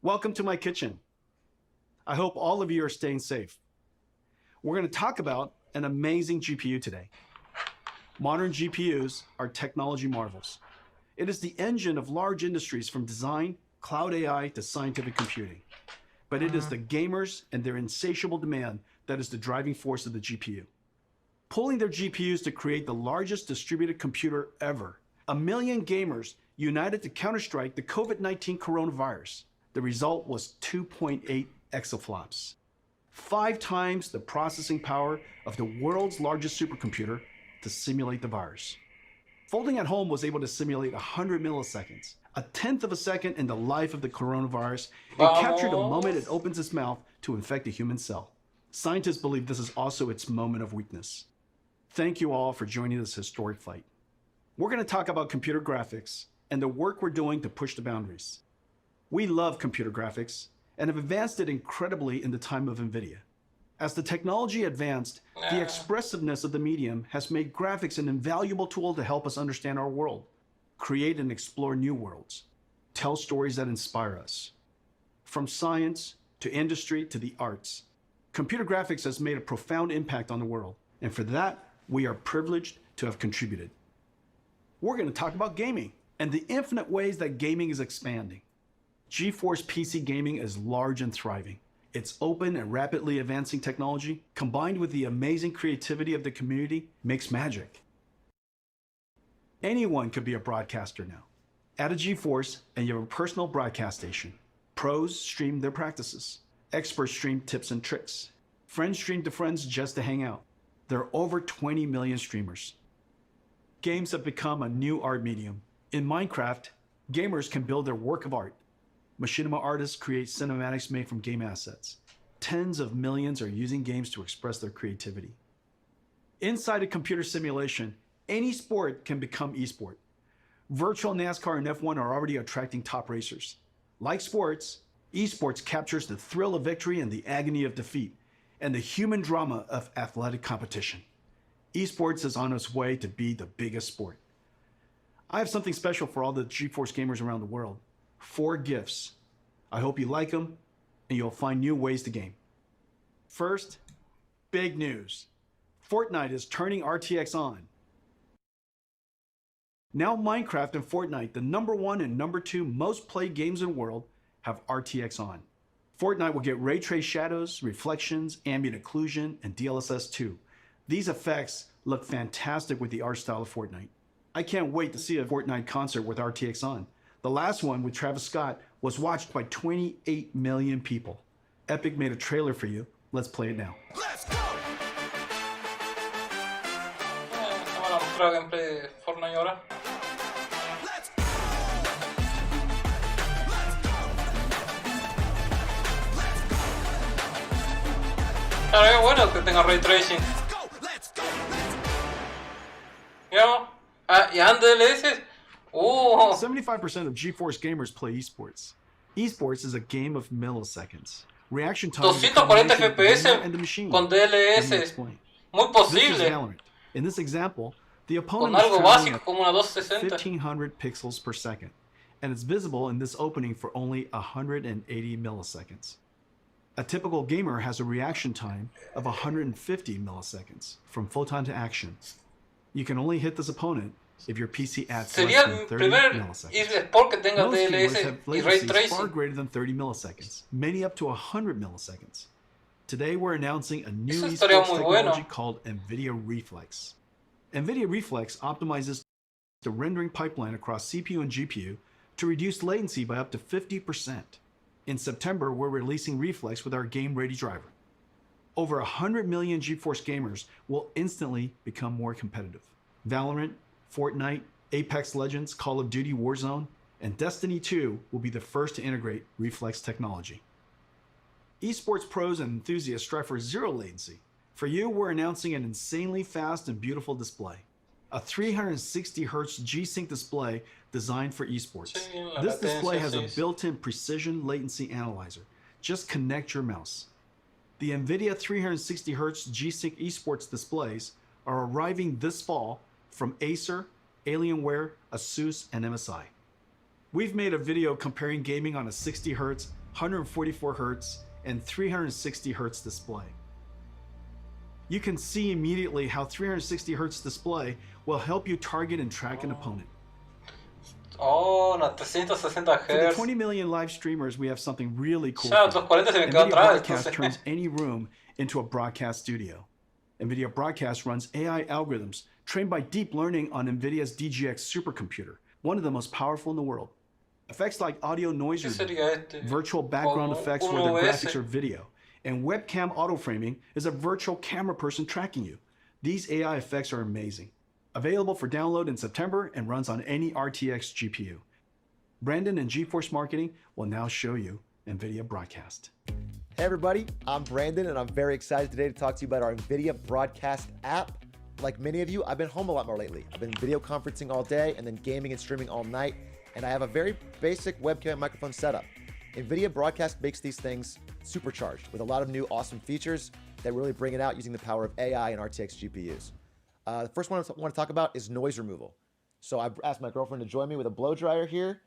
Welcome to my kitchen. I hope all of you are staying safe. We're going to talk about an amazing GPU today. Modern GPUs are technology marvels. It is the engine of large industries from design, cloud AI to scientific computing. But it is the gamers and their insatiable demand that is the driving force of the GPU. Pulling their GPUs to create the largest distributed computer ever. 1 million gamers united to counterstrike the COVID-19 coronavirus. The result was 2.8 exaflops, 5 times the processing power of the world's largest supercomputer to simulate the virus. Folding at Home was able to simulate 100 milliseconds, a tenth of a second in the life of the coronavirus, and captured the moment it opens its mouth to infect a human cell. Scientists believe this is also its moment of weakness. Thank you all for joining this historic fight. We're going to talk about computer graphics and the work we're doing to push the boundaries. We love computer graphics and have advanced it incredibly in the time of NVIDIA. As the technology advanced, the expressiveness of the medium has made graphics an invaluable tool to help us understand our world, create and explore new worlds, tell stories that inspire us. From science to industry to the arts, computer graphics has made a profound impact on the world, and for that, we are privileged to have contributed. We're going to talk about gaming and the infinite ways that gaming is expanding. GeForce PC gaming is large and thriving. Its open and rapidly advancing technology, combined with the amazing creativity of the community, makes magic. Anyone could be a broadcaster now. Add a GeForce and you have a personal broadcast station. Pros stream their practices. Experts stream tips and tricks. Friends stream to friends just to hang out. There are over 20 million streamers. Games have become a new art medium. In Minecraft, gamers can build their work of art. Machinima artists create cinematics made from game assets. Tens of millions are using games to express their creativity. Inside a computer simulation, any sport can become esport. Virtual NASCAR and F1 are already attracting top racers. Like sports, esports captures the thrill of victory and the agony of defeat, and the human drama of athletic competition. Esports is on its way to be the biggest sport. I have something special for all the GeForce gamers around the world. 4 gifts. I hope you like them and you'll find new ways to game. First, big news. Fortnite is turning RTX on. Now Minecraft and Fortnite, the #1 and #2 most played games in the world, have RTX on. Fortnite will get ray trace shadows, reflections, ambient occlusion, and DLSS 2. These effects look fantastic with the art style of Fortnite. I can't wait to see a Fortnite concert with RTX on. The last one with Travis Scott was watched by 28 million people. Epic made a trailer for you. Let's play it now. Let's go. Van a mostrar gameplay de Fortnite ahora. Claro, es bueno que tenga ray tracing. ¿Ya? ¿Y antes DLS? 75% of GeForce gamers play esports. Esports is a game of milliseconds. Reaction time 240 FPS con DLS. Muy posible. In this example, the opponent con algo is básico como una 260. 1500 pixels per second, and it's visible in this opening for only 180 milliseconds. A typical gamer has a reaction time of 150 milliseconds from photon to action. You can only hit this opponent if your PC adds less than 30 milliseconds. Porque tenga Most gamers DLS have y ray latencies far tracing. greater than 30 milliseconds, many up to 100 milliseconds. Today we're announcing a new esports technology called NVIDIA Reflex. NVIDIA Reflex optimizes the rendering pipeline across CPU and GPU to reduce latency by up to 50%. In September, we're releasing Reflex with our game-ready driver. Over 100 million GeForce gamers will instantly become more competitive. Valorant, Fortnite, Apex Legends, Call of Duty Warzone, and Destiny 2 will be the first to integrate Reflex technology. Esports pros and enthusiasts strive for zero latency. For you, we're announcing an insanely fast and beautiful display. A 360Hz G-Sync display designed for esports. This display has a built-in precision latency analyzer. Just connect your mouse. The NVIDIA 360Hz G-Sync esports displays are arriving this fall from Acer, Alienware, ASUS, and MSI. We've made a video comparing gaming on a 60Hz 144 Hz, and 360 Hz display. You can see immediately how 360 Hz display will help you target and track an opponent. Oh, la 360 For the Hz. 20 million live streamers, we have something really cool. Ya, los 40 se me quedó NVIDIA atrás. Broadcast Entonces. turns any room into a broadcast studio. NVIDIA Broadcast runs AI algorithms trained by deep learning on NVIDIA's DGX supercomputer, one of the most powerful in the world. Effects like audio noise ¿Qué reduction, sería este? virtual background Como effects un where the OBS. graphics are video, and webcam auto-framing is a virtual camera person tracking you. These AI effects are amazing. Available for download in September and runs on any RTX GPU. Brandon and GeForce Marketing will now show you NVIDIA Broadcast. Hey everybody, I'm Brandon and I'm very excited today to talk to you about our NVIDIA Broadcast app. Like many of you, I've been home a lot more lately. I've been video conferencing all day and then gaming and streaming all night, and I have a very basic webcam microphone setup. NVIDIA Broadcast makes these things supercharged with a lot of new awesome features that really bring it out using the power of AI and RTX GPUs. The first one I want to talk about is noise removal. So I've asked my girlfriend to join me with a blow dryer here,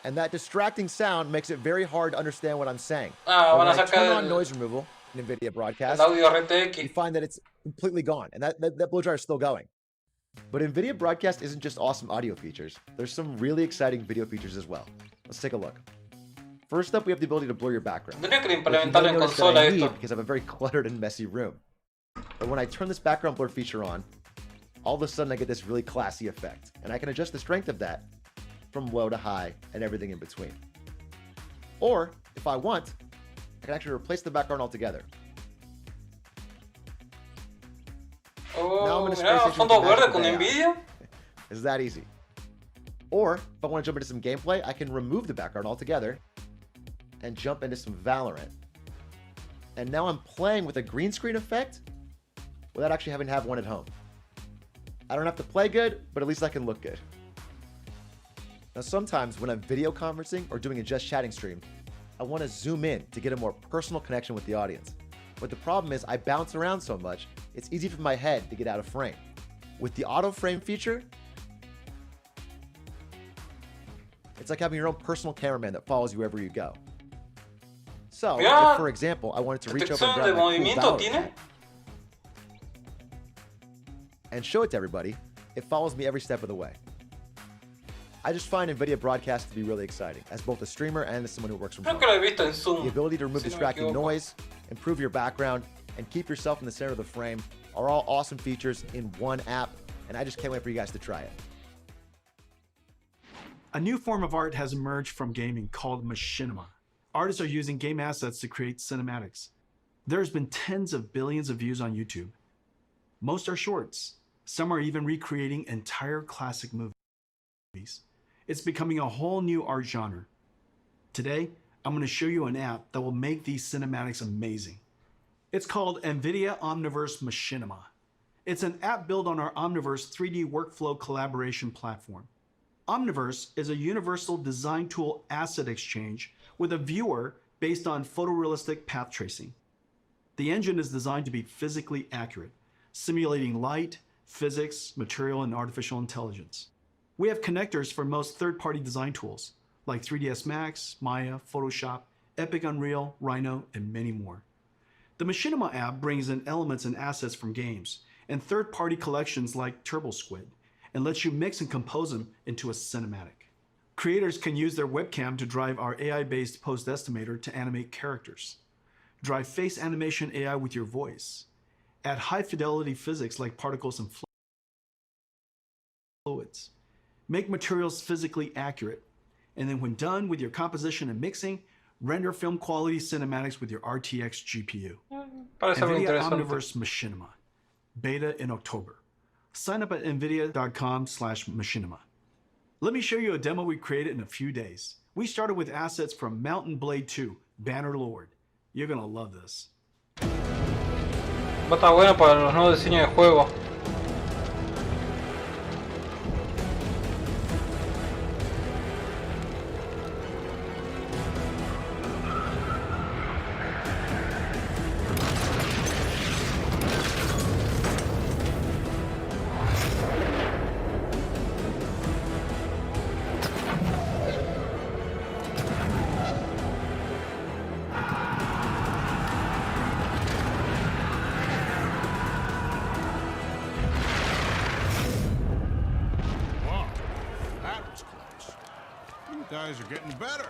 and that distracting sound makes it very hard to understand what I'm saying. Ah, But van when a I turn sacar on noise removal in NVIDIA Broadcast, el audio you RTX. find that it's completely gone, and that blow dryer is still going. But NVIDIA Broadcast isn't just awesome audio features. There's some really exciting video features as well. Let's take a look. First up, we have the ability to blur your background. Tendría que Which you implementarlo may en notice that consola I need esto. because I have a very cluttered and messy room. But when I turn this background blur feature on, all of a sudden I get this really classy effect, and I can adjust the strength of that from low to high and everything in between. Or, if I want, I can actually replace the background altogether. Now I'm Oh, in a mira, space station fondo with verde con magic AI. NVIDIA. It's that easy. Or, if I want to jump into some gameplay, I can remove the background altogether and jump into some Valorant. And now I'm playing with a green screen effect without actually having to have one at home. I don't have to play good, but at least I can look good. Now sometimes when I'm video conferencing or doing a just chatting stream, I want to zoom in to get a more personal connection with the audience. But the problem is I bounce around so much, it's easy for my head to get out of frame. With the auto frame feature, it's like having your own personal cameraman that follows you wherever you go. So, Mira, if, for example, I wanted to reach over and Detección de grab my cool movimiento Valorant tiene. hat and show it to everybody, it follows me every step of the way. I just find NVIDIA Broadcast to be really exciting, as both a streamer and as someone who works from Creo home. que lo he visto en The Zoom. ability to remove si no me distracting equivoco. noise, improve your background, and keep yourself in the center of the frame are all awesome features in one app, and I just can't wait for you guys to try it. A new form of art has emerged from gaming called machinima. Artists are using game assets to create cinematics. There's been tens of billions of views on YouTube. Most are shorts. Some are even recreating entire classic movies. It's becoming a whole new art genre. Today, I'm going to show you an app that will make these cinematics amazing. It's called NVIDIA Omniverse Machinima. It's an app built on our Omniverse 3D workflow collaboration platform. Omniverse is a universal design tool asset exchange with a viewer based on photorealistic path tracing. The engine is designed to be physically accurate, simulating light, physics, material, and artificial intelligence. We have connectors for most third-party design tools, like 3ds Max, Maya, Photoshop, Epic Unreal, Rhino, and many more. The Machinima app brings in elements and assets from games and third-party collections like TurboSquid, and lets you mix and compose them into a cinematic. Creators can use their webcam to drive our AI-based pose estimator to animate characters. Drive face animation AI with your voice. Add high-fidelity physics like particles and fluids. Make materials physically accurate. And then when done with your composition and mixing, render film quality cinematics with your RTX GPU. Parece algo NVIDIA interesante. Omniverse Machinima. Beta in October. Sign up at nvidia.com/machinima. Let me show you a demo we created in a few days. We started with assets from Mountain Blade 2, Banner Lord. You're gonna love this. Va a estar bueno para los nuevos diseños de juego. Guys are getting better.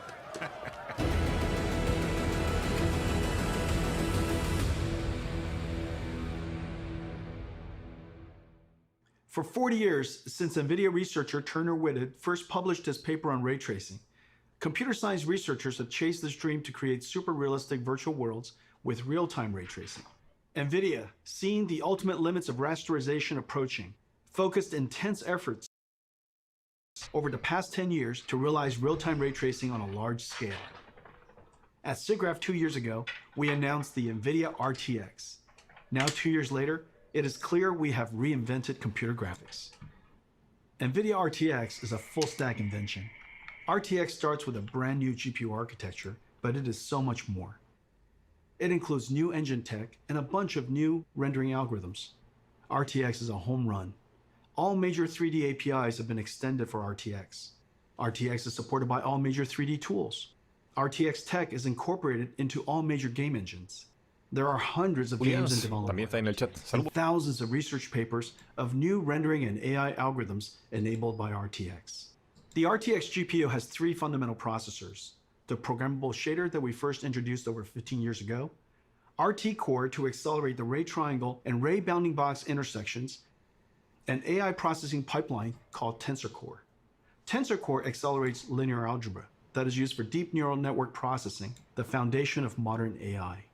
For 40 years, since NVIDIA researcher Turner Whitted first published his paper on ray tracing, computer science researchers have chased this dream to create super realistic virtual worlds with real-time ray tracing. NVIDIA, seeing the ultimate limits of rasterization approaching, focused intense efforts over the past 10 years to realize real-time ray tracing on a large scale. At SIGGRAPH 2 years ago, we announced the NVIDIA RTX. Now 2 years later, it is clear we have reinvented computer graphics. NVIDIA RTX is a full-stack invention. RTX starts with a brand new GPU architecture, but it is so much more. It includes new engine tech and a bunch of new rendering algorithms. RTX is a home run. All major 3D APIs have been extended for RTX. RTX is supported by all major 3D tools. RTX tech is incorporated into all major game engines. There are hundreds of games in También está en el development chat. and thousands of research papers of new rendering and AI algorithms enabled by RTX. The RTX GPU has 3 fundamental processors: the programmable shader that we first introduced over 15 years ago, RT Core to accelerate the ray triangle and ray bounding box intersections, an AI processing pipeline called Tensor Core. Tensor Core accelerates linear algebra that is used for deep neural network processing, the foundation of modern AI.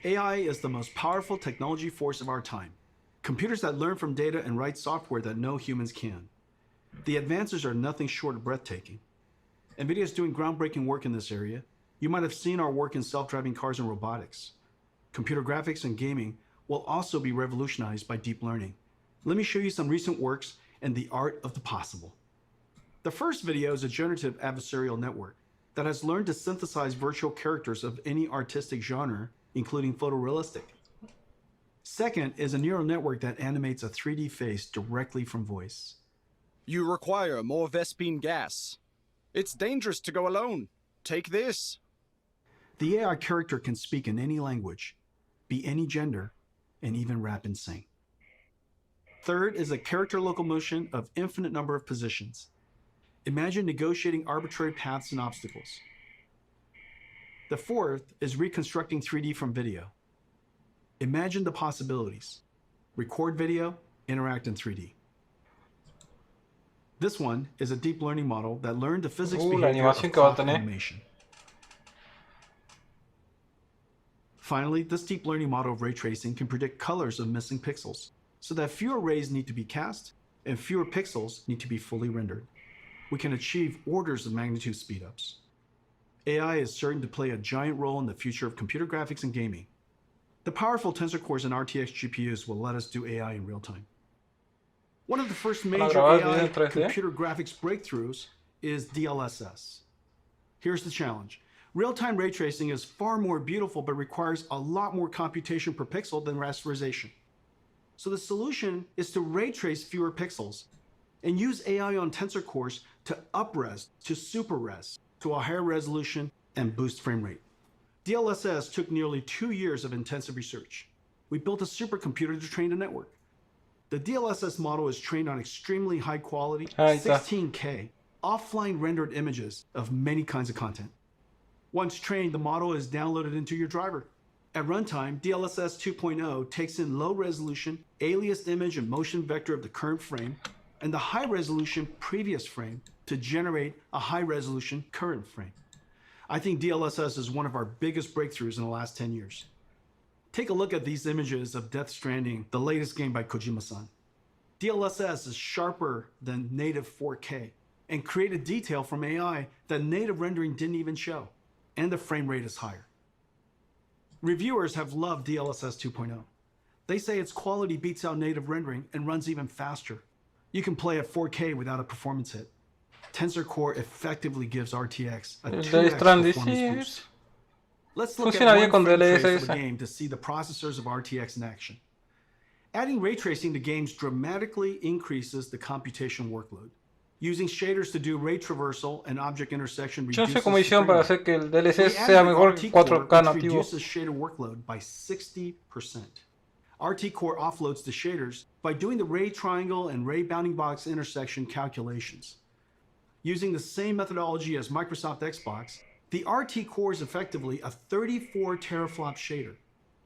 AI is the most powerful technology force of our time. Computers that learn from data and write software that no humans can. The advances are nothing short of breathtaking. NVIDIA is doing groundbreaking work in this area. You might have seen our work in self-driving cars and robotics. Computer graphics and gaming will also be revolutionized by deep learning. Let me show you some recent works and the art of the possible. The first video is a generative adversarial network that has learned to synthesize virtual characters of any artistic genre, including photorealistic. Second is a neural network that animates a 3D face directly from voice. You require more Vespine gas. It's dangerous to go alone. Take this. The AI character can speak in any language, be any gender, and even rap and sing. Third is a character locomotion of infinite number of positions. Imagine negotiating arbitrary paths and obstacles. The fourth is reconstructing 3D from video. Imagine the possibilities. Record video, interact in 3D. This one is a deep learning model that learned the physics La behavior of animación que va a clock tener. animation. Finally, this deep learning model of ray tracing can predict colors of missing pixels, so that fewer rays need to be cast and fewer pixels need to be fully rendered. We can achieve orders of magnitude speedups. AI is certain to play a giant role in the future of computer graphics and gaming. The powerful tensor cores and RTX GPUs will let us do AI in real time. One of the first major grabar video AI en 3D. computer graphics breakthroughs is DLSS. Here's the challenge. Real-time ray tracing is far more beautiful but requires a lot more computation per pixel than rasterization. So the solution is to ray trace fewer pixels and use AI on tensor cores to up-res to super-res to a higher resolution and boost frame rate. DLSS took nearly 2 years of intensive research. We built a supercomputer to train the network. The DLSS model is trained on extremely high quality Ahí está. 16K offline rendered images of many kinds of content. Once trained, the model is downloaded into your driver. At runtime, DLSS 2.0 takes in low resolution, aliased image and motion vector of the current frame and the high resolution previous frame to generate a high resolution current frame. I think DLSS is one of our biggest breakthroughs in the last 10 years. Take a look at these images of Death Stranding, the latest game by Kojima-san. DLSS is sharper than native 4K and created detail from AI that native rendering didn't even show, and the frame rate is higher. Reviewers have loved DLSS 2.0. They say its quality beats out native rendering and runs even faster. You can play at 4K without a performance hit. Tensor Core effectively gives RTX a El 2x de Stranding performance sí boost. Let's look at funcionaría one con frame trace of DLSS. a game to see the processors of RTX in action. Adding ray tracing to games dramatically increases the computation workload. Using shaders to do ray traversal and object intersection Yo no reduces sé cómo hicieron para frame rate. hacer que el DLC We sea added mejor RT que Core, 4K which nativo. reduces shader workload by 60%. RT Core offloads the shaders by doing the ray triangle and ray bounding box intersection calculations. Using the same methodology as Microsoft Xbox, the RT Core is effectively a 34 teraflop shader,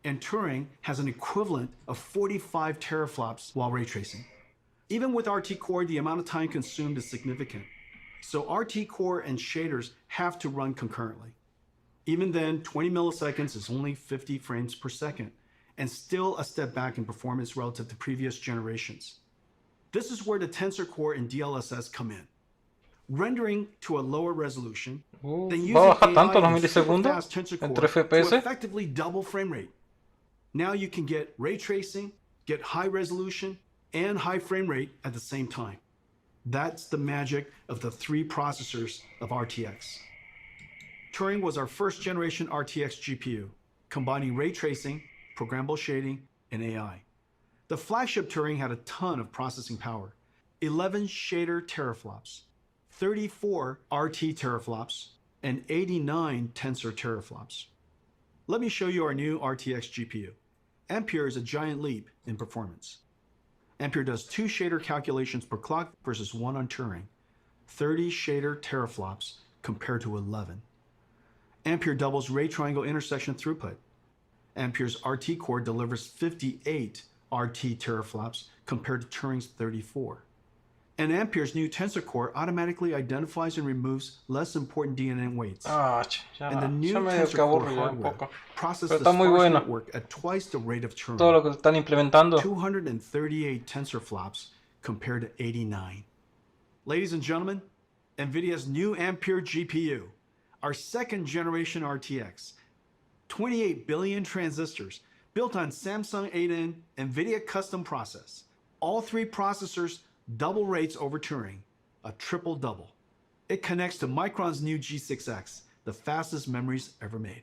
and Turing has an equivalent of 45 teraflops while ray tracing. Even with RT Core, the amount of time consumed is significant. So RT Core and shaders have to run concurrently. Even then, 20 milliseconds is only 50 frames per second, and still a step back in performance relative to previous generations. This is where the Tensor Core and DLSS come in. Rendering to a lower resolution, then using baja tanto AI los and super milisegundos fast Tensor entre Core FPS. to effectively double frame rate. Now you can get ray tracing, get high resolution, and high frame rate at the same time. That's the magic of the three processors of RTX. Turing was our first generation RTX GPU, combining ray tracing, programmable shading, and AI. The flagship Turing had a ton of processing power, 11 shader teraflops, 34 RT teraflops, and 89 tensor teraflops. Let me show you our new RTX GPU. Ampere is a giant leap in performance. Ampere does 2 shader calculations per clock versus 1 on Turing, 30 shader teraflops compared to 11. Ampere doubles ray triangle intersection throughput. Ampere's RT Core delivers 58 RT teraflops compared to Turing's 34. And Ampere's new Tensor Core automatically identifies and removes less important DNA weights. Ya And the new medio Tensor que Core aburre ya un hardware poco. processes Pero the está muy sparse bueno. network at twice the rate of Turing. Todo lo que están implementando. 238 tensor flops compared to 89. Ladies and gentlemen, NVIDIA's new Ampere GPU, our second generation RTX, 28 billion transistors built on Samsung 8N NVIDIA custom process. All 3 processors double rates over Turing, a triple double. It connects to Micron's new G6X, the fastest memories ever made.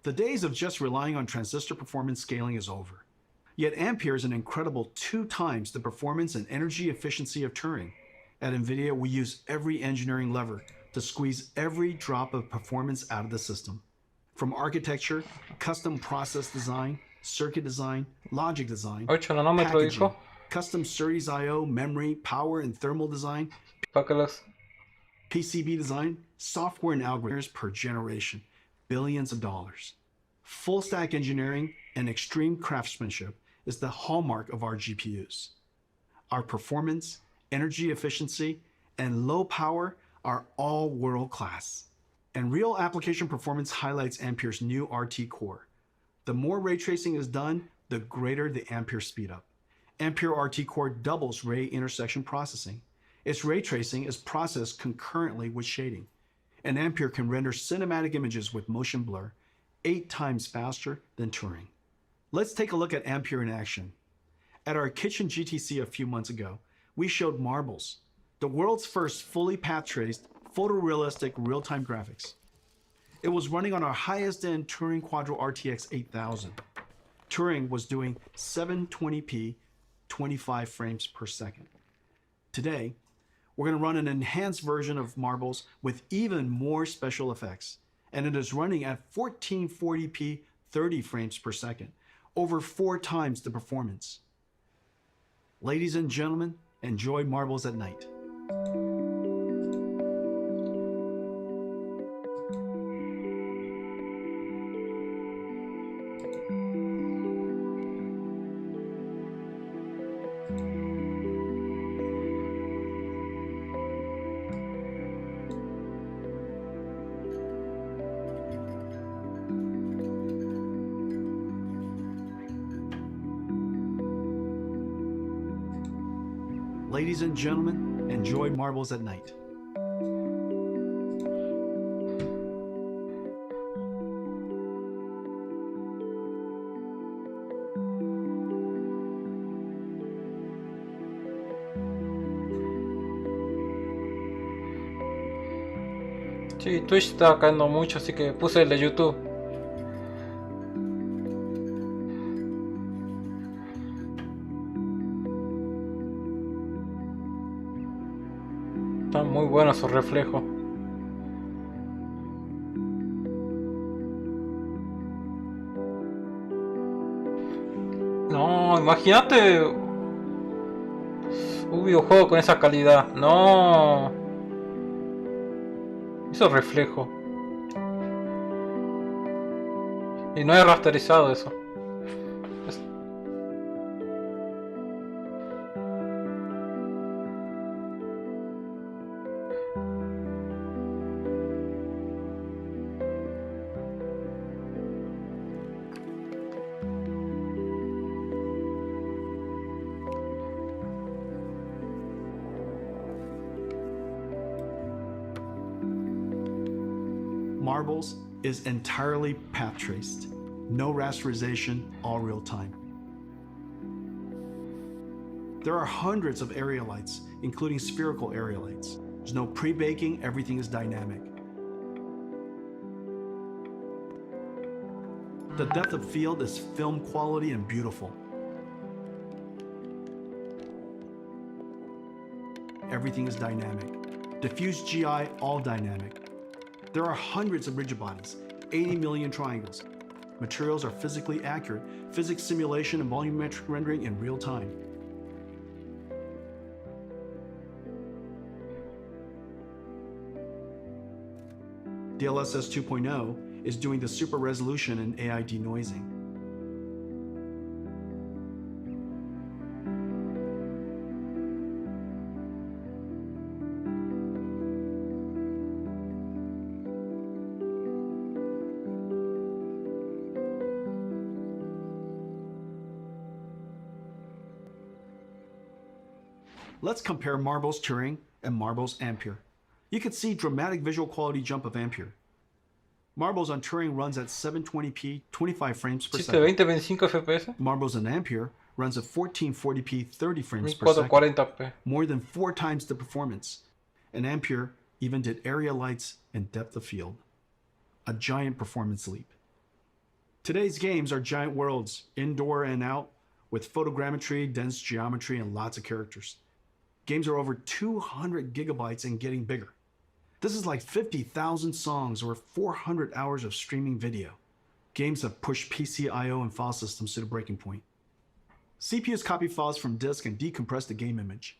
The days of just relying on transistor performance scaling is over. Yet Ampere is an incredible 2 times the performance and energy efficiency of Turing. At NVIDIA, we use every engineering lever to squeeze every drop of performance out of the system. From architecture, custom process design, circuit design, logic design, 8 nanómetros packaging, dijo. custom SerDes I/O, memory, power, and thermal design, Para que los... PCB design, software and algorithms per generation, billions of dollars. Full stack engineering and extreme craftsmanship is the hallmark of our GPUs. Our performance, energy efficiency, and low power are all world class. And real application performance highlights Ampere's new RT Core. The more ray tracing is done, the greater the Ampere speedup. Ampere RT Core doubles ray intersection processing. Its ray tracing is processed concurrently with shading, and Ampere can render cinematic images with motion blur 8 times faster than Turing. Let's take a look at Ampere in action. At our kitchen GTC a few months ago, we showed Marbles, the world's first fully path-traced, photorealistic real-time graphics. It was running on our highest-end Turing Quadro RTX 8000. Turing was doing 720p, 25 frames per second. Today, we're going to run an enhanced version of Marbles with even more special effects, and it is running at 1440p, 30 frames per second, over 4 times the performance. Ladies and gentlemen, enjoy Marbles at night. Ladies and gentlemen, enjoy Marbles at night. Sí, Twitch está cayendo mucho, así que puse el de YouTube. Están muy buenos sus reflejos. No, imagínate un videojuego con esa calidad. No. Hizo reflejo. Y no es rasterizado eso. Es- Marbles is entirely path traced. No rasterization, all real time. There are hundreds of area lights, including spherical area lights. There's no pre-baking, everything is dynamic. The depth of field is film quality and beautiful. Everything is dynamic. Diffused GI, all dynamic. There are hundreds of rigid bodies, 80 million triangles. Materials are physically accurate, physics simulation and volumetric rendering in real time. DLSS 2.0 is doing the super resolution and AI denoising. Let's compare Marbles Turing and Marbles Ampere. You can see dramatic visual quality jump of Ampere. Marbles on Turing runs at 720p, 25 frames per Chiste second. 20-25 FPS. Marbles on Ampere runs at 1440p, 30 frames per second. 1440p. More than 4 times the performance. And Ampere even did area lights and depth of field. A giant performance leap. Today's games are giant worlds, indoor and out, with photogrammetry, dense geometry, and lots of characters. Games are over 200 gigabytes and getting bigger. This is like 50,000 songs or 400 hours of streaming video. Games have pushed PC I/O and file systems to the breaking point. CPUs copy files from disk and decompress the game image.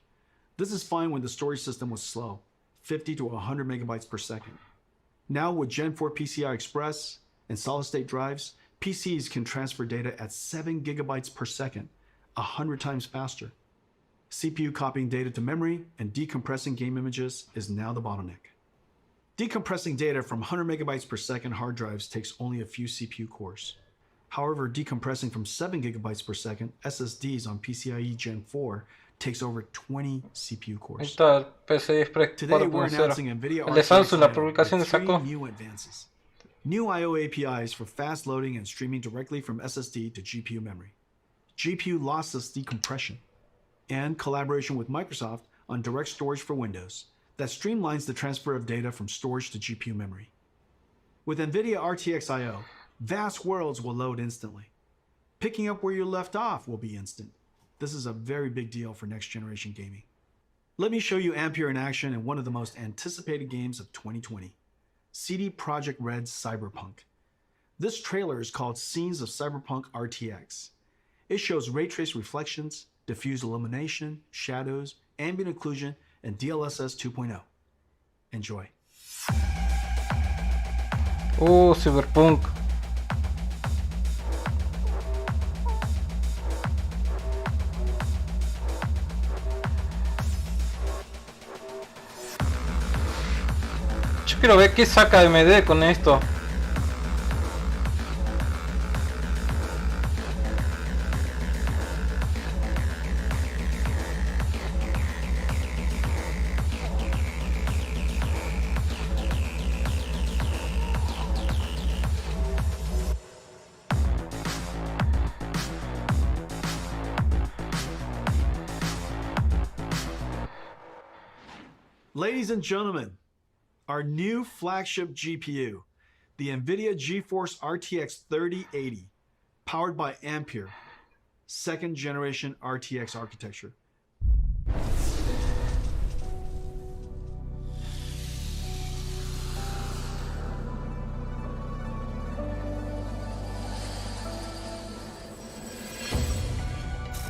This is fine when the storage system was slow, 50 to 100 megabytes per second. Now with Gen 4 PCI Express and solid-state drives, PCs can transfer data at 7 gigabytes per second, 100 times faster. CPU copying data to memory and decompressing game images is now the bottleneck. Decompressing data from 100 megabytes per second hard drives takes only a few CPU cores. However, decompressing from 7 gigabytes per second SSDs on PCIe Gen 4 takes over 20 CPU Ahí cores. está el PCI Express Today we're 4.0. announcing NVIDIA El de Samsung, la RTX publicación with que 3 sacó. new advances. New I/O APIs for fast loading and streaming directly from SSD to GPU memory. GPU lossless decompression. And collaboration with Microsoft on direct storage for Windows that streamlines the transfer of data from storage to GPU memory. With NVIDIA RTX I/O, vast worlds will load instantly. Picking up where you left off will be instant. This is a very big deal for next generation gaming. Let me show you Ampere in action in one of the most anticipated games of 2020, CD Projekt Red's Cyberpunk. This trailer is called Scenes of Cyberpunk RTX. It shows ray trace reflections, diffuse illumination, shadows, ambient occlusion, and DLSS 2.0. Enjoy. Cyberpunk. Yo quiero ver qué saca AMD con esto. Ladies and gentlemen, our new flagship GPU, the NVIDIA GeForce RTX 3080, powered by Ampere, second generation RTX architecture.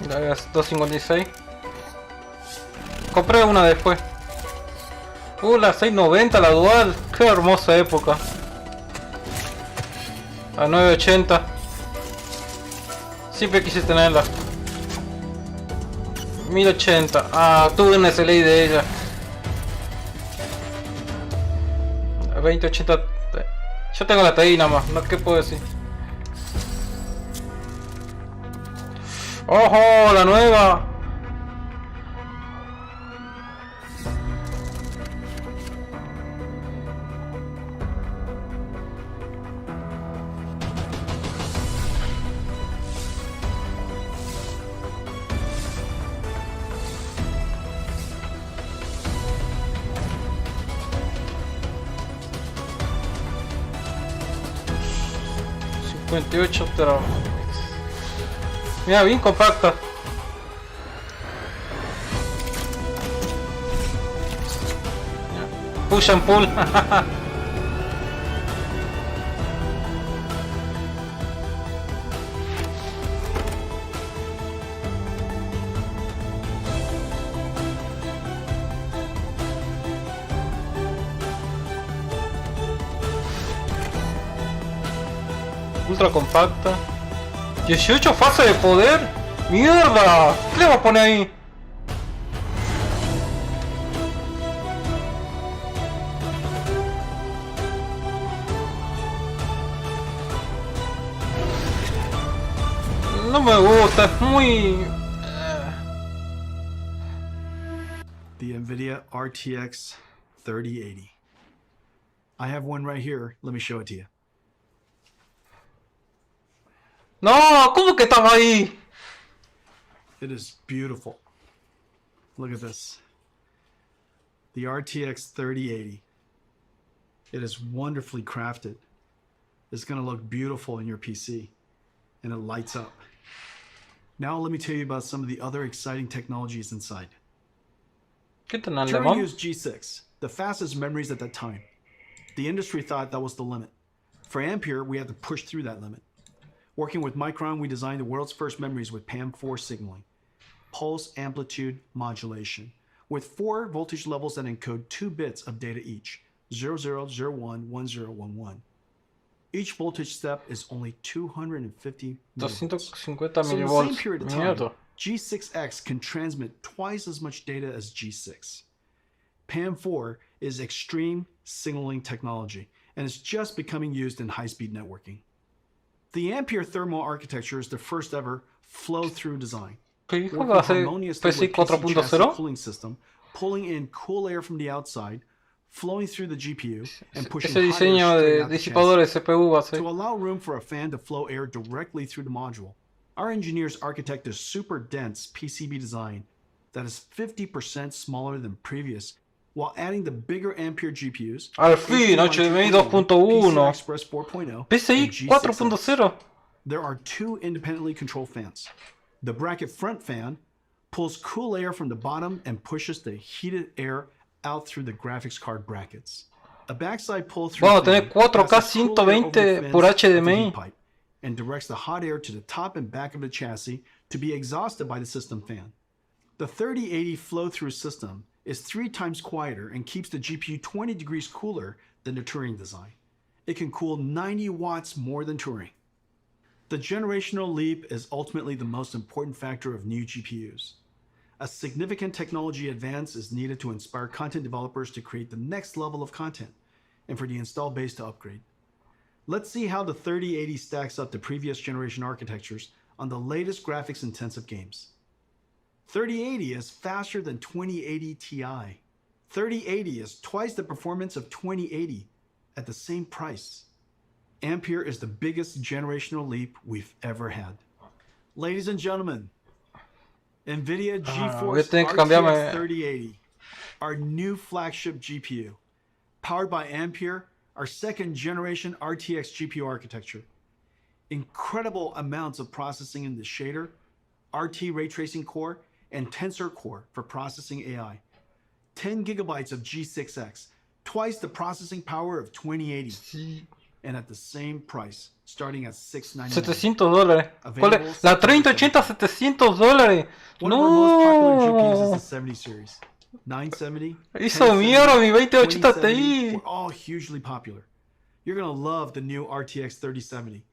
Ya ves, 256. Compré una después. La 690, la dual. Qué hermosa época. A 980. Siempre quise tenerla. 1080. Ah, tuve una SLI de ella. 2080. Yo tengo la TI nada más, no qué puedo decir. ¡Ojo! La nueva. Terabytes. Mira, bien compacta. Push and pull. Ultra compacta. 18 fases de poder. ¡Mierda! ¿Qué le va a poner ahí? No me gusta, es muy... The NVIDIA RTX 3080. I have one right here. Let me show it to you. No, ¿cómo que estaba ahí? It is beautiful. Look at this. The RTX 3080. It is wonderfully crafted. It's going to look beautiful in your PC. And it lights up. Now let me tell you about some of the other exciting technologies inside. ¿Qué tan Turing alemán? used G6, the fastest memories at that time. The industry thought that was the limit. For Ampere, we had to push through that limit. Working with Micron, we designed the world's first memories with PAM4 signaling, pulse amplitude modulation, with 4 voltage levels that encode 2 bits of data each, 0001, 1011. Each voltage step is only 250 millivolts. 250 So in the same millivolts. period of time, Mierda. G6X can transmit twice as much data as G6. PAM4 is extreme signaling technology, and it's just becoming used in high-speed networking. The Ampere thermal architecture is the first ever flow-through design. ¿Qué dijo que Working va a ser harmoniously PC with PC chassis 4.0? cooling system, pulling in cool air from the outside, flowing through the GPU, and pushing Ese hot air diseño straight de out the disipadores chassis. CPU va a ser. To allow room for a fan to flow air directly through the module, our engineers architect a super dense PCB design that is 50% smaller than previous, while adding the bigger Ampere GPUs, Al fin, HDMI 2.1. Express 4.0, PCI and G6X. 4.0. There are 2 independently controlled fans. The bracket front fan pulls cool air from the bottom and pushes the heated air out through the graphics card brackets. A backside pull-through Vamos a fan tener 4K passes cool air over the 120 fins por of the HDMI. heat pipe and directs the hot air to the top and back of the chassis to be exhausted by the system fan. The 3080 flow-through system is 3 times quieter and keeps the GPU 20 degrees cooler than the Turing design. It can cool 90 watts more than Turing. The generational leap is ultimately the most important factor of new GPUs. A significant technology advance is needed to inspire content developers to create the next level of content and for the install base to upgrade. Let's see how the 3080 stacks up to previous generation architectures on the latest graphics-intensive games. 3080 is faster than 2080 Ti. 3080 is twice the performance of 2080 at the same price. Ampere is the biggest generational leap we've ever had. Ladies and gentlemen, NVIDIA voy a GeForce tener que cambiarme. RTX 3080, our new flagship GPU, powered by Ampere, our second generation RTX GPU architecture. Incredible amounts of processing in the shader, RT ray tracing core, and tensor core for processing AI. 10 gigabytes of G6X, twice the processing power of 2080. Sí. And at the same price, starting at $699. $700. ¿Cuál es? La 3080 $700. One of our most popular GPUs is No. the 70 series. 970, Hizo 1070, mierda mi 2080 2070 Ti. were all hugely popular. You're going to love the new RTX 3070.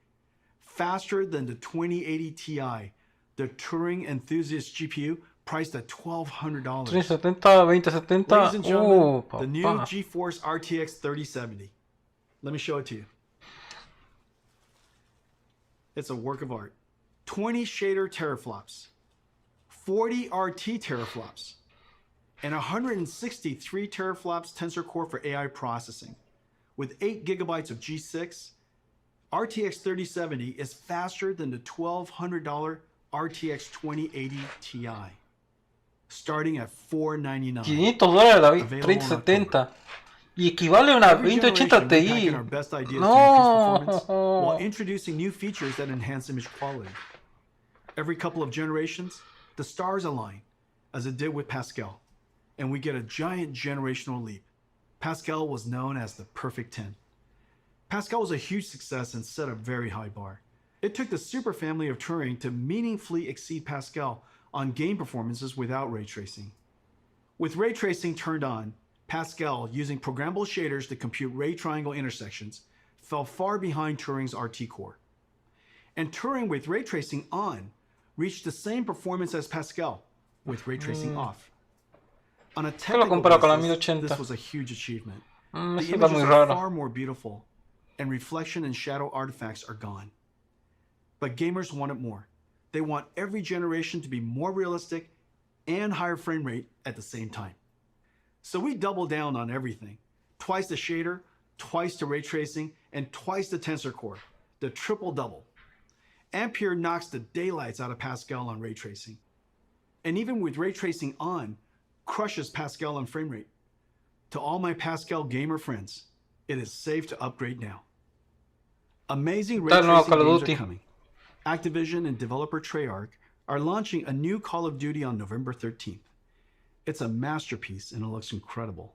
Faster than the 2080 Ti, the Turing enthusiast GPU priced at $1,200. 3070, Ladies 2070. and gentlemen, the new Papá. GeForce RTX 3070. Let me show it to you. It's a work of art. 20 shader teraflops, 40 RT teraflops, and 163 teraflops tensor core for AI processing. With 8 gigabytes of G6, RTX 3070 is faster than the $1,200 RTX 2080 Ti, starting at $499. $500 la Available in 3070. Y equivale a una Every 2080 generation, we pack Ti. in our best ideas to increase performance while No. introducing new features that enhance image quality. Every couple of generations, the stars align, as it did with Pascal, and we get a giant generational leap. Pascal was known as the perfect 10. Pascal was a huge success and set a very high bar. It took the super family of Turing to meaningfully exceed Pascal on game performances without ray tracing. With ray tracing turned on, Pascal, using programmable shaders to compute ray triangle intersections, fell far behind Turing's RT core. And Turing with ray tracing on reached the same performance as Pascal with ray tracing off. On a lo technical comparo con la basis, 1080. this was a huge achievement. The Eso está images muy are raro. far more beautiful, and reflection and shadow artifacts are gone. But gamers wanted more. They want every generation to be more realistic and higher frame rate at the same time. So we doubled down on everything. Twice the shader, twice the ray tracing, and twice the tensor core. The triple double. Ampere knocks the daylights out of Pascal on ray tracing. And even with ray tracing on, crushes Pascal on frame rate. To all my Pascal gamer friends, it is safe to upgrade now. Amazing ray Está el nuevo tracing Call of games Duty. are coming. Activision and developer Treyarch are launching a new Call of Duty on November 13th. It's a masterpiece and it looks incredible.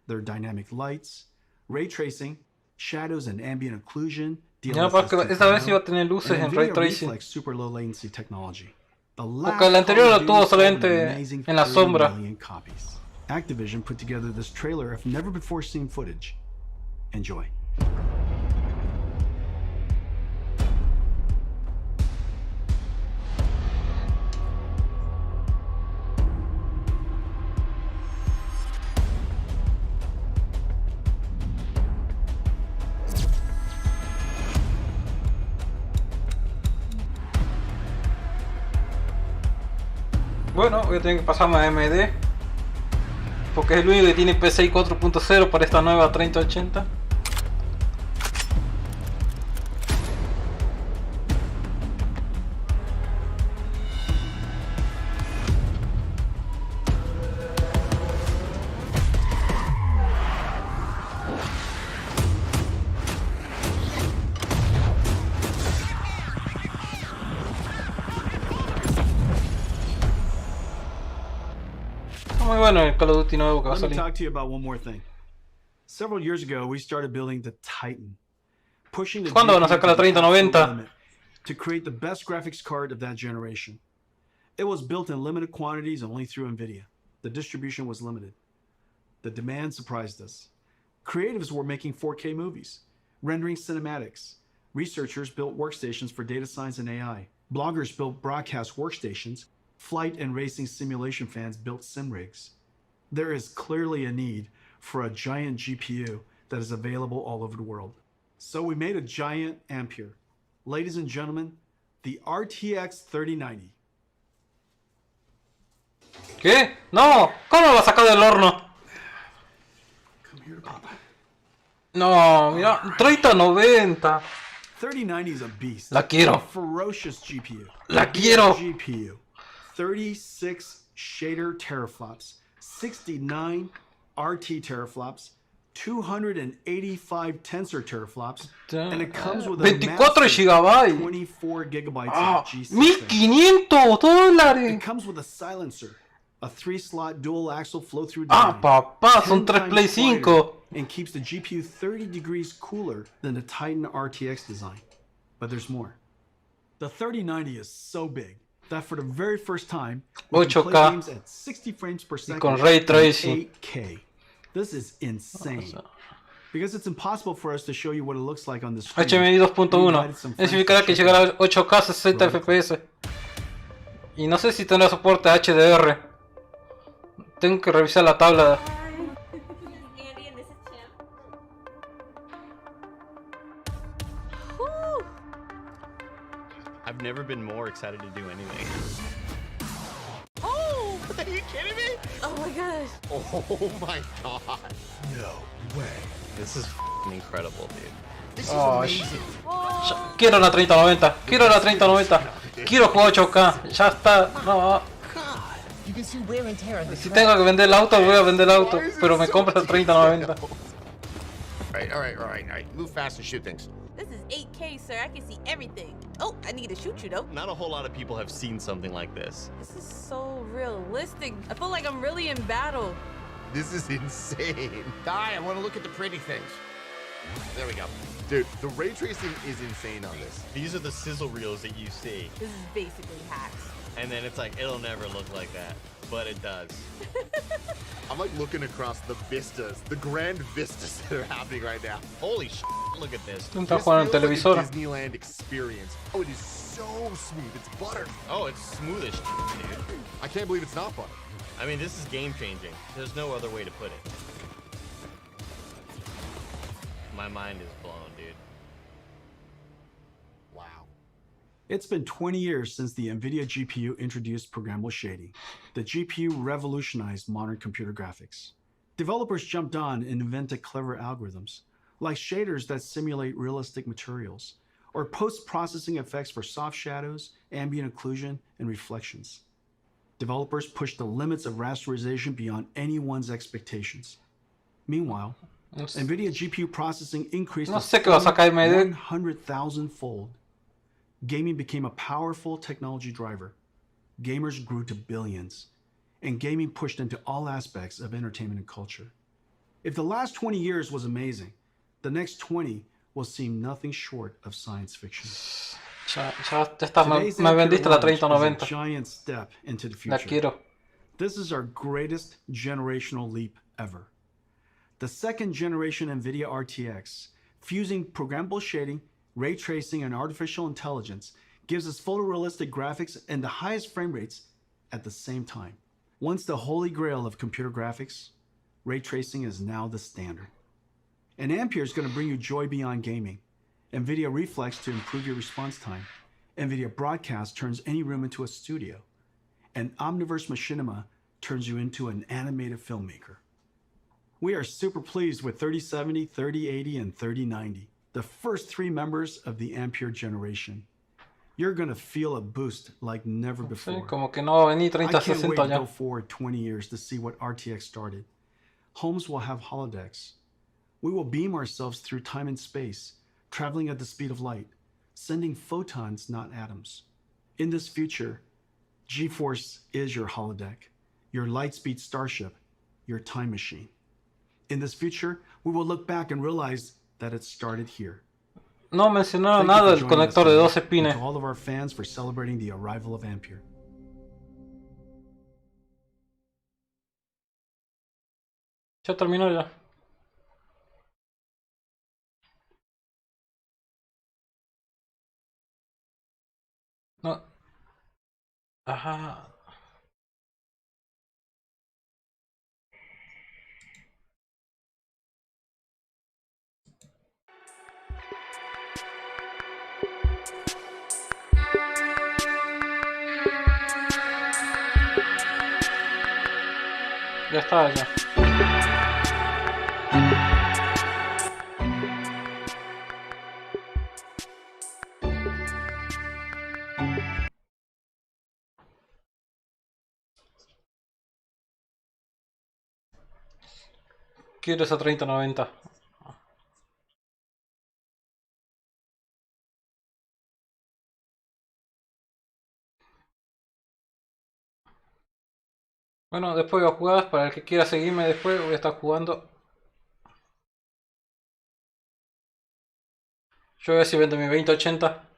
There are dynamic lights, ray tracing, shadows and ambient occlusion, Ya, porque esta vez iba a tener luces en ray NVIDIA tracing. Reflex super low latency technology. The Porque el last anterior Call lo of Duty tuvo sold an solamente amazing en la 30 sombra. million copies. Activision put together this trailer of never before seen footage. Enjoy. Bueno, voy a tener que pasarme a AMD. Porque es el único que tiene PCI 4.0 para esta nueva 3080. Muy bueno el Call of Duty nuevo que va a Let me salir. talk to you about one more thing. Several years ago, we started building the Titan, pushing the ¿Cuándo van a GPU sacar la to the 3090? absolute limit to create the best graphics card of that generation. It was built in limited quantities only through NVIDIA. The distribution was limited. The demand surprised us. Creatives were making 4K movies, rendering cinematics. Researchers built workstations for data science and AI. Bloggers built broadcast workstations. Flight and racing simulation fans built sim rigs. There is clearly a need for a giant GPU that is available all over the world. So we made a giant Ampere. Ladies and gentlemen, the RTX 3090. ¿Qué? No, ¿cómo lo va a sacar del horno? Come here, Papa. No, mira, 3090. 3090 is a beast. La quiero. A ferocious GPU. La quiero. GPU. 36 shader teraflops, 69 RT teraflops, 285 tensor teraflops, and it comes with a 24 massive gigabytes. 24 gigabytes Ah, of G6. $1,500. It comes with a silencer, a 3-slot dual axle flow-through Ah, design, papá, son 10 3 times Play quieter, 5. and keeps the GPU 30 degrees cooler than the Titan RTX design. But there's more. The 3090 is so big, that for the very first time, we can play 8K. games at 60 frames per Y second con ray and tracing. 8K. This is insane. Because it's impossible for us to show you what it looks like on the screen. HMI 2.1. Eso significará que llegará a 8K 60 FPS. Y no sé si tendrá soporte a HDR. Tengo que revisar la tabla. Andy, and this is Tim. Whew. I've never been more excited to do anything. Oh! Are you kidding me? Oh my gosh. Oh my god. No way. This is f***ing incredible, dude. This is Oh, amazing. Oh. Quiero la 3090. Quiero la 3090. Quiero jugar 8K. Ya está. No. You can see wear and tear on the Si tengo que vender el auto, voy a vender el auto. Pero me compro la 3090. All right. Move fast and shoot things. This is 8K, sir. I can see everything. Oh, I need to shoot you though. Not a whole lot of people have seen something like this. This is so realistic. I feel like I'm really in battle. This is insane. Di, I want to look at the pretty things. There we go. Dude, the ray tracing is insane on this. These are the sizzle reels that you see. This is basically hacks. And then it's like, it'll never look like that. But it does. I'm like looking across the vistas, the grand vistas that are happening right now. Holy sh! Look at this. Está This jugando en feels like a televisor. Disneyland experience. Oh, it is so smooth. It's butter. Oh, it's smooth as sh**, dude. I can't believe it's not butter. I mean, this is game changing. There's no other way to put it. My mind is blown, dude. Wow. It's been 20 years since the NVIDIA GPU introduced programmable shading. The GPU revolutionized modern computer graphics. Developers jumped on and invented clever algorithms, like shaders that simulate realistic materials, or post-processing effects for soft shadows, ambient occlusion, and reflections. Developers pushed the limits of rasterization beyond anyone's expectations. Meanwhile, NVIDIA GPU processing increased No sé qué va a sacar AMD. 100,000-fold. Gaming became a powerful technology driver. Gamers grew to billions, and gaming pushed into all aspects of entertainment and culture. If the last 20 years was amazing, the next 20 will seem nothing short of science fiction. Ya está. Today's Me vendiste la Ampere launch is 3090. a giant step into the La future. quiero. This is our greatest generational leap ever. The second generation NVIDIA RTX, fusing programmable shading, ray tracing, and artificial intelligence, gives us photorealistic graphics and the highest frame rates at the same time. Once the holy grail of computer graphics, ray tracing is now the standard. And Ampere is going to bring you joy beyond gaming. NVIDIA Reflex to improve your response time. NVIDIA Broadcast turns any room into a studio. And Omniverse Machinima turns you into an animated filmmaker. We are super pleased with 3070, 3080, and 3090, the first three members of the Ampere generation. You're going to feel a boost like never Sí, before. como que no va a venir I can't wait 3060 to ya. go forward 20 years to see what RTX started. Homes will have holodecks. We will beam ourselves through time and space, traveling at the speed of light, sending photons, not atoms. In this future, GeForce is your holodeck, your lightspeed starship, your time machine. In this future, we will look back and realize that it started here. No mencionaron Thank nada you del for joining us conector de today, 12 and pines. to all of our fans for celebrating the arrival of Ampere. Ya terminó ya. No. Ajá. Ya está ya. Quiero esa 3090. Bueno, después voy a jugar. Para el que quiera seguirme después, voy a estar jugando. Yo voy a ver si vendo mi 2080.